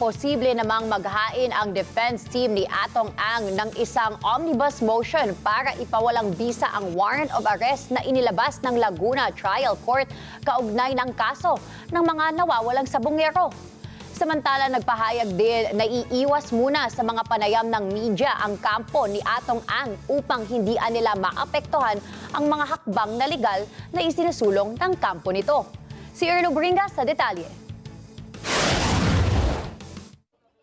Posible namang maghain ang defense team ni Atong Ang ng isang omnibus motion para ipawalang bisa ang warrant of arrest na inilabas ng Laguna Trial Court kaugnay ng kaso ng mga nawawalang sabungero. Samantala, nagpahayag din na iiwas muna sa mga panayam ng media ang kampo ni Atong Ang upang hindi nila maapektuhan ang mga hakbang na legal na isinusulong ng kampo nito. Si Erlo Bringa sa detalye.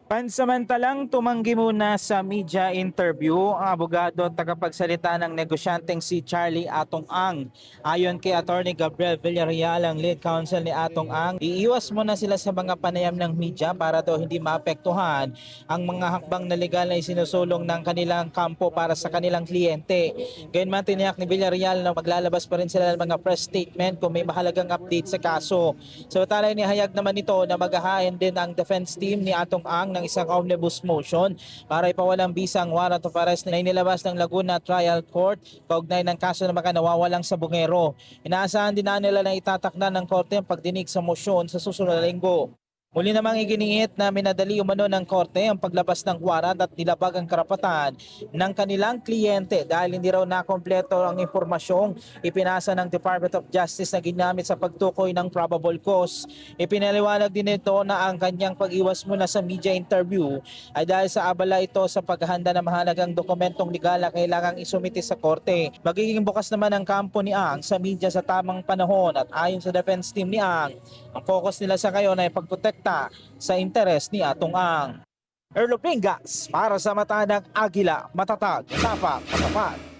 Pansamantalang tumanggi muna sa media interview ang abogado at tagapagsalita ng negosyanteng si Charlie Atong Ang. Ayon kay Attorney Gabriel Villarreal, ang lead counsel ni Atong Ang, iiwas muna sila sa mga panayam ng media para daw hindi maapektuhan ang mga hakbang na legal na isinusulong ng kanilang kampo para sa kanilang kliyente. Gayunman tiniyak ni Villarreal na maglalabas pa rin sila ng mga press statement kung may mahalagang update sa kaso. Samantala, inihayag naman ito na maghahain din ang defense team ni Atong Ang ng isang omnibus motion para ipawalang bisa ang warrant of arrest na inilabas ng Laguna Trial Court kaugnay ng kaso ng mga nawawalang sabungero. Inaasahan din na nila na itatakda ng korte ang pagdinig sa motion sa susunod na linggo. Muli namang iginiit na minadali umano ng korte ang paglabas ng warrant at nilabag ang karapatan ng kanilang kliyente dahil hindi raw nakompleto ang impormasyong ipinasa ng Department of Justice na ginamit sa pagtukoy ng probable cause. Ipinaliwanag din ito na ang kanyang pag-iwas muna sa media interview ay dahil sa abala ito sa paghahanda ng mahalagang dokumentong legal na kailangang isumite sa korte. Magiging bukas naman ang kampo ni Ang sa media sa tamang panahon at ayon sa defense team ni Ang, ang focus nila sa ngayon ay pagprotekta sa interes ni Atong Ang. Erlo Pingas para sa mata ng Agila, matatag, tapak, matapat.